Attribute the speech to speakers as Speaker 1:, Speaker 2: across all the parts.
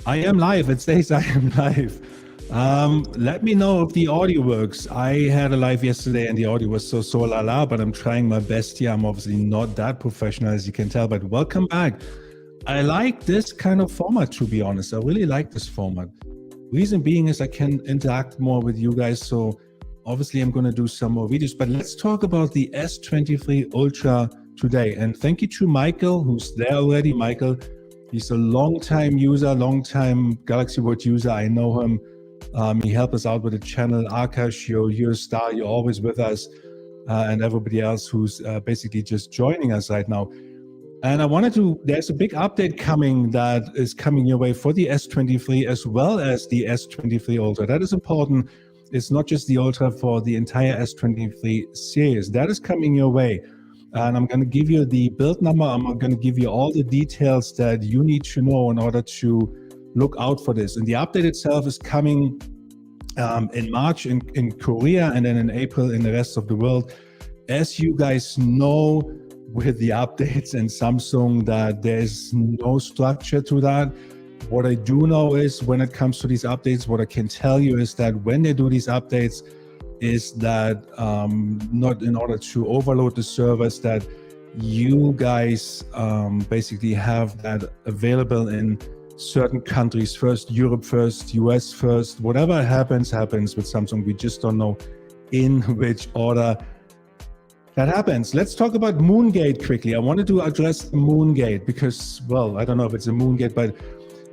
Speaker 1: I am live. It says I am live. Let me know if the audio works. I had a live yesterday and the audio was so la la, but I'm trying my best here. I'm obviously not that professional as you can tell, but welcome back. I like this kind of format, to be honest. I really like this format. Reason being is I can interact more with you guys. So obviously I'm going to do some more videos, but let's talk about the S23 Ultra today. And thank you to Michael, who's there already. Michael, he's a long-time user, long-time Galaxy Watch user. I know him. He helped us out with the channel. Akash, you're a star. You're always with us. And everybody else who's basically just joining us right now. And I wanted to, there's a big update coming that is coming your way for the S23 as well as the S23 Ultra. That is important. It's not just the Ultra, for the entire S23 series. That is coming your way. And I'm going to give you the build number. I'm going to give you all the details that you need to know in order to look out for this. And the update itself is coming in March in Korea, and then in April in the rest of the world. As you guys know, with the updates and Samsung, that there's no structure to that. What I do know is when it comes to these updates, what I can tell you is that when they do these updates, is that not in order to overload the servers, that you guys basically have that available in certain countries first, Europe first, US first. Whatever happens with Samsung. We just don't know in which order that happens. Let's talk about moongate quickly. I wanted to address moongate because, well, I don't know if it's a moongate, but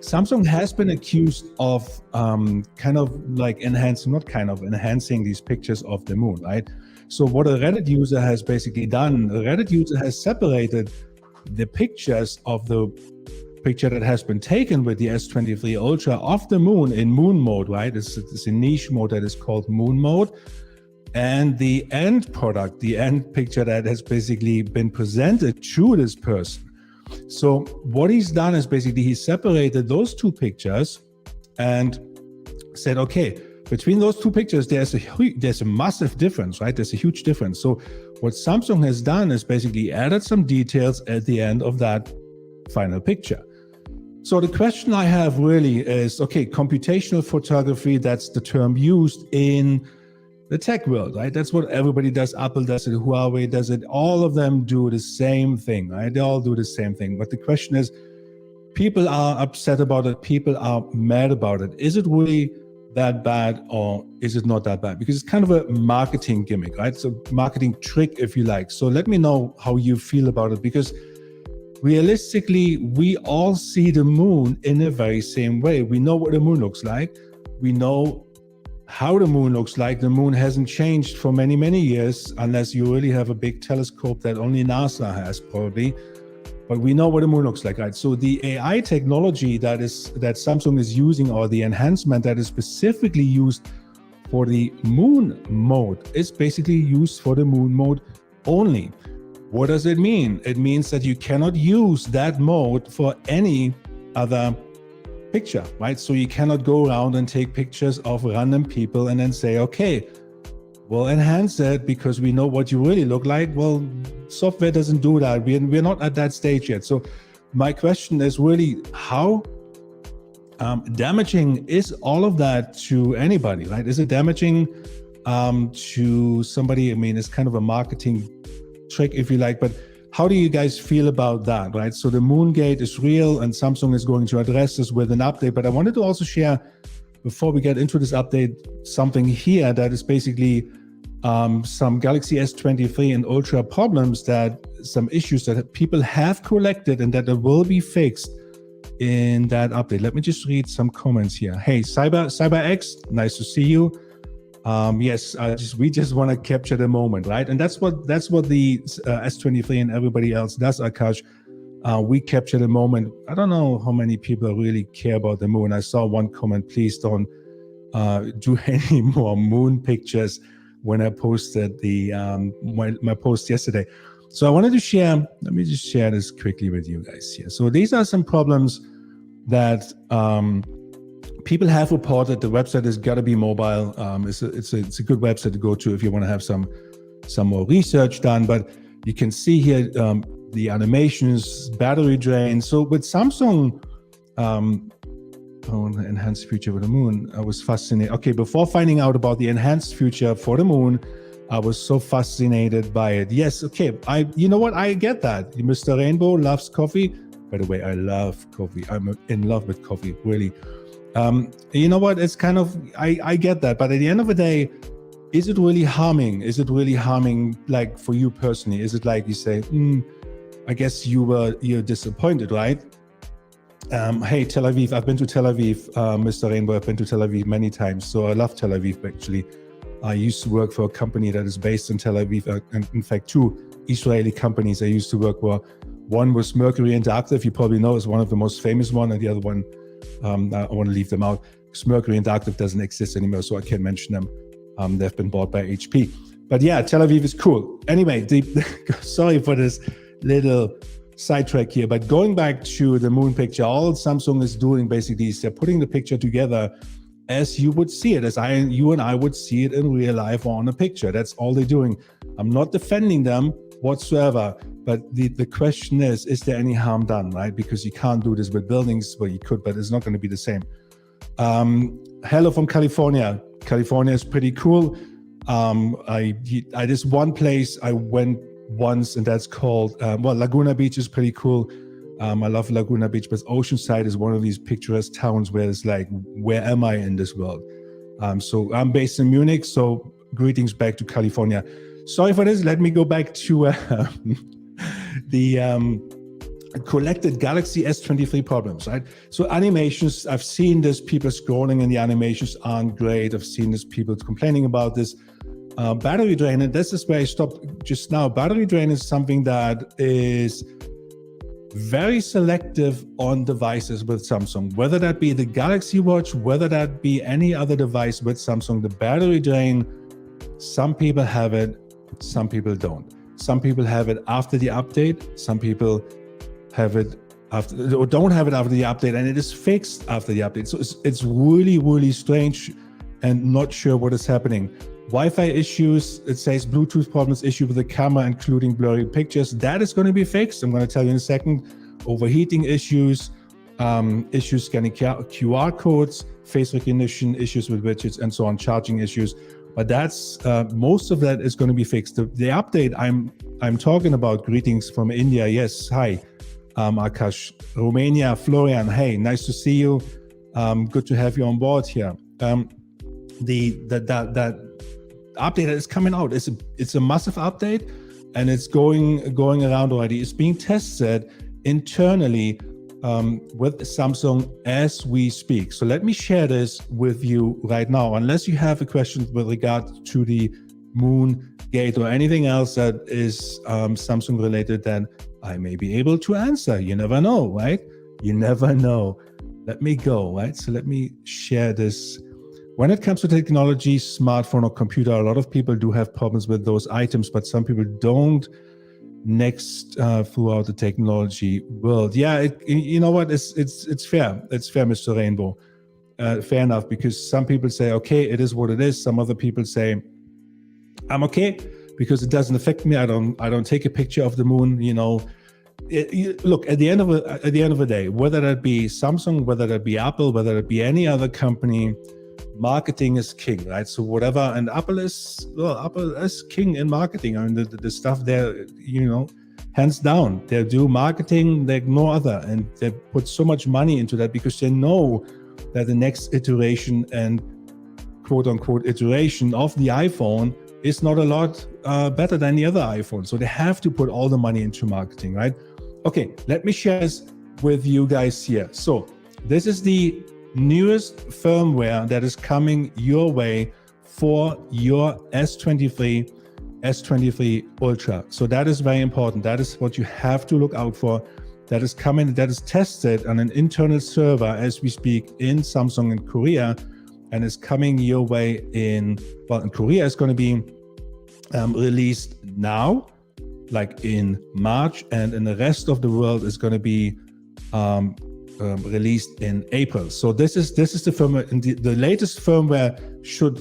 Speaker 1: Samsung has been accused of enhancing these pictures of the moon, right? So what a Reddit user has basically done, a Reddit user has separated the pictures of the picture that has been taken with the S23 Ultra of the moon in moon mode, right? It's a niche mode that is called moon mode. And the end product, the end picture that has basically been presented to this person. So what he's done is basically he separated those two pictures and said, okay, between those two pictures, there's a massive difference, right? There's a huge difference. So what Samsung has done is basically added some details at the end of that final picture. So the question I have really is, okay, computational photography, that's the term used in the tech world, right? That's what everybody does. Apple does it, Huawei does it. All of them do the same thing, right? They all do the same thing. But the question is, people are upset about it. People are mad about it. Is it really that bad or is it not that bad? Because it's kind of a marketing gimmick, right? So marketing trick, if you like. So let me know how you feel about it, because realistically, we all see the moon in a very same way. We know what the moon looks like. We know how the moon looks like. The moon hasn't changed for many, many years, unless you really have a big telescope that only NASA has probably. But we know what the moon looks like, right? So the AI technology that Samsung is using, or the enhancement that is specifically used for the moon mode, is basically used for the moon mode only. What does it mean? It means that you cannot use that mode for any other picture, right? So you cannot go around and take pictures of random people and then say, okay, we'll enhance it because we know what you really look like. Well, software doesn't do that. We're not at that stage yet. So my question is really, how damaging is all of that to anybody, right? Is it damaging to somebody? I mean, it's kind of a marketing trick, if you like, but how do you guys feel about that, right? So the moongate is real and Samsung is going to address this with an update. But I wanted to also share, before we get into this update, something here that is basically some Galaxy S23 and Ultra problems, that some issues that people have collected and that will be fixed in that update. Let me just read some comments here. Hey, CyberX, nice to see you. Yes, we just want to capture the moment, right? And that's what the S23 and everybody else does, Akash. We capture the moment. I don't know how many people really care about the moon. I saw one comment, please don't do any more moon pictures, when I posted my post yesterday. So I wanted to share, let me just share this quickly with you guys here. So these are some problems that people have reported. The website has got to be mobile. It's a good website to go to if you want to have some more research done. But you can see here the animations, battery drain. So with Samsung, the enhanced future for the moon. I was fascinated. Okay, before finding out about the enhanced future for the moon, I was so fascinated by it. Yes, okay. You know what? I get that. Mr. Rainbow loves coffee. By the way, I love coffee. I'm in love with coffee, really. You know what? It's kind of, I get that. But at the end of the day, is it really harming? Is it really harming, like, for you personally? Is it like you say, I guess you're disappointed, right? Hey, Tel Aviv, I've been to Tel Aviv, Mr. Rainbow, I've been to Tel Aviv many times. So I love Tel Aviv, actually. I used to work for a company that is based in Tel Aviv. And in fact, 2 Israeli companies I used to work for. One was Mercury Interactive, you probably know, is one of the most famous one. And the other one, I want to leave them out because Mercury Interactive doesn't exist anymore, so I can't mention them. They've been bought by HP. But yeah, Tel Aviv is cool. Anyway, sorry for this little sidetrack here, but going back to the moon picture, all Samsung is doing basically is they're putting the picture together as you would see it, as you and I would see it in real life or on a picture. That's all they're doing. I'm not defending them whatsoever, but the question is there any harm done, right? Because you can't do this with buildings. Well, you could, but it's not going to be the same. Hello from California. California is pretty cool. I this one place I went once, and that's called Laguna Beach is pretty cool. I love Laguna Beach, but Oceanside is one of these picturesque towns where it's like, where am I in this world? So I'm based in Munich, so greetings back to California. Sorry for this. Let me go back to the collected Galaxy S23 problems, right? So animations, I've seen this, people scrolling and the animations aren't great. I've seen this, people complaining about this. Battery drain, and this is where I stopped just now. Battery drain is something that is very selective on devices with Samsung, whether that be the Galaxy Watch, whether that be any other device with Samsung. The battery drain, some people have it, some people don't. Some people have it after the update, some people have it after, or don't have it after the update, and it is fixed after the update. So it's really, really strange and not sure what is happening. Wi-Fi issues, it says Bluetooth problems, issue with the camera, including blurry pictures. That is going to be fixed. I'm going to tell you in a second. Overheating issues, issues scanning QR codes, face recognition, issues with widgets, and so on, charging issues. But that's most of that is going to be fixed. The update I'm talking about, greetings from India. Yes, hi, Akash. Romania, Florian, hey, nice to see you. Good to have you on board here. That update that is coming out, it's a massive update, and it's going around already. It's being tested internally with Samsung as we speak. So let me share this with you right now. Unless you have a question with regard to the moongate or anything else that is Samsung related, then I may be able to answer. You never know, right? You never know. Let me go, right? So let me share this. When it comes to technology, smartphone or computer, a lot of people do have problems with those items, but some people don't. Next, throughout the technology world, yeah, you know what? It's fair. It's fair, Mr. Rainbow. Fair enough, because some people say, okay, it is what it is. Some other people say, I'm okay because it doesn't affect me. I don't take a picture of the moon. You know, look, at the end of the day, whether that be Samsung, whether that be Apple, whether that be any other company, marketing is king, right? So whatever, and Apple is king in marketing. I mean, the stuff there, you know, hands down, they do marketing like no other, and they put so much money into that because they know that the next iteration and quote unquote iteration of the iPhone is not a lot better than the other iPhone. So they have to put all the money into marketing, right? Okay, let me share this with you guys here. So this is the newest firmware that is coming your way for your S23 Ultra. So that is very important. That is what you have to look out for. That is coming, that is tested on an internal server as we speak in Samsung in Korea, and is coming your way in Korea. It's going to be released now, like in March, and in the rest of the world is going to be released in April. So this is the firmware, and the latest firmware should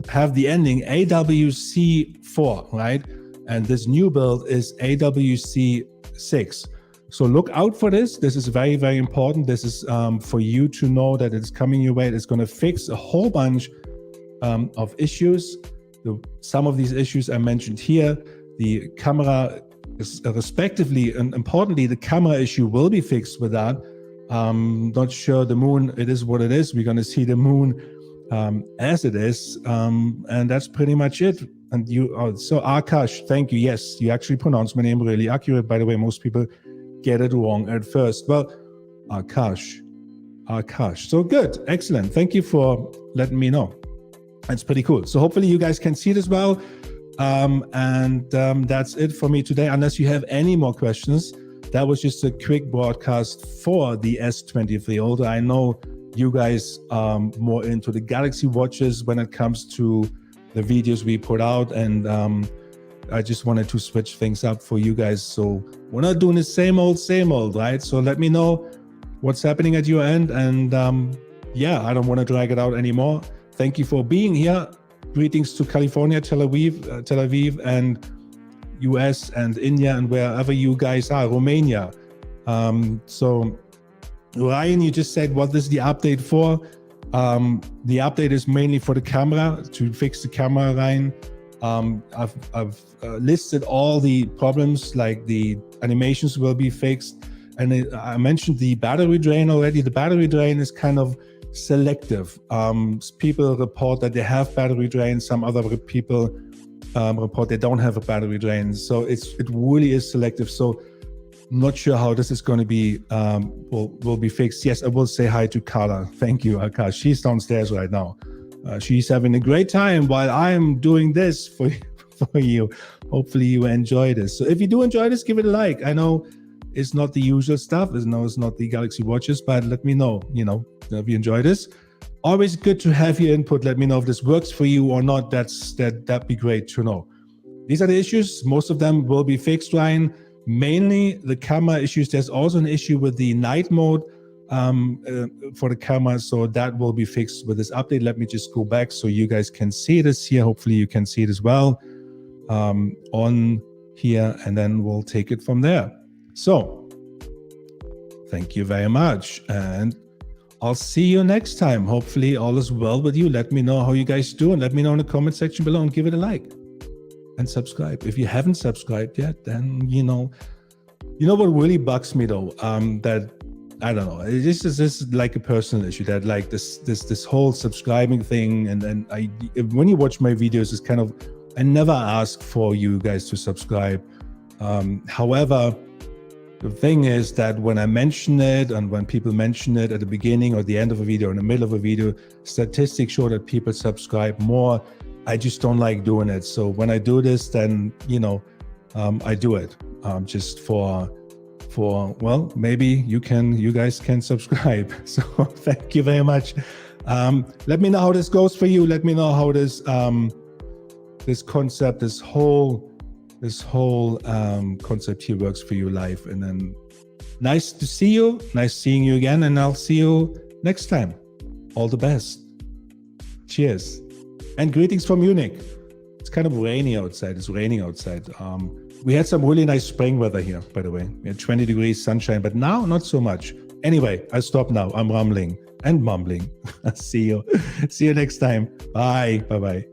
Speaker 1: have the ending AWC4, right? And this new build is AWC6. So look out for this. This is very, very important. This is for you to know that it's coming your way. It's going to fix a whole bunch of issues. Some of these issues I mentioned here. The camera is respectively, and importantly, the camera issue will be fixed with that. Not sure the moon, it is what it is. We're going to see the moon as it is. And that's pretty much it. And so Akash, thank you. Yes, you actually pronounced my name really accurate. By the way, most people get it wrong at first. Well, Akash. So good, excellent. Thank you for letting me know. That's pretty cool. So hopefully you guys can see it as well. That's it for me today. Unless you have any more questions, that was just a quick broadcast for the S23. Although I know you guys are more into the Galaxy watches when it comes to the videos we put out, and I just wanted to switch things up for you guys. So we're not doing the same old, right? So let me know what's happening at your end. And yeah, I don't want to drag it out anymore. Thank you for being here. Greetings to California, Tel Aviv, and US and India, and wherever you guys are, Romania. So Ryan, you just said, what is the update for? The update is mainly for the camera, to fix the camera, Ryan. I've listed all the problems, like the animations will be fixed. And I mentioned the battery drain already. The battery drain is kind of selective. People report that they have battery drain. Some other people report they don't have a battery drain. So it really is selective. So not sure how this is going to be, will be fixed. Yes, I will say hi to Carla. Thank you, Akash. She's downstairs right now. She's having a great time while I'm doing this for you. Hopefully you enjoy this. So if you do enjoy this, give it a like. I know it's not the usual stuff. I know it's not the Galaxy watches, but let me know, if you enjoy this. Always good to have your input. Let me know if this works for you or not. That'd be great to know. These are the issues. Most of them will be fixed, Ryan. Mainly the camera issues. There's also an issue with the night mode for the camera, so that will be fixed with this update. Let me just go back so you guys can see this here. Hopefully you can see it as well on here, and then we'll take it from there. So thank you very much, and I'll see you next time. Hopefully all is well with you. Let me know how you guys do, and let me know in the comment section below, and give it a like and subscribe. If you haven't subscribed yet, then you know what really bugs me though, that I don't know, this is like a personal issue, that like this whole subscribing thing, and then when you watch my videos, it's kind of, I never ask for you guys to subscribe. However, the thing is that when I mention it, and when people mention it at the beginning or the end of a video or in the middle of a video, statistics show that people subscribe more. I just don't like doing it. So when I do this, then, I do it just for, well, maybe you guys can subscribe. So thank you very much. Let me know how this goes for you. Let me know how this concept, this whole concept here works for you live. And then nice to see you. Nice seeing you again. And I'll see you next time. All the best. Cheers. And greetings from Munich. It's kind of rainy outside. It's raining outside. We had some really nice spring weather here, by the way. We had 20 degrees sunshine, but now not so much. Anyway, I stop now. I'm rambling and mumbling. See you. See you next time. Bye. Bye-bye.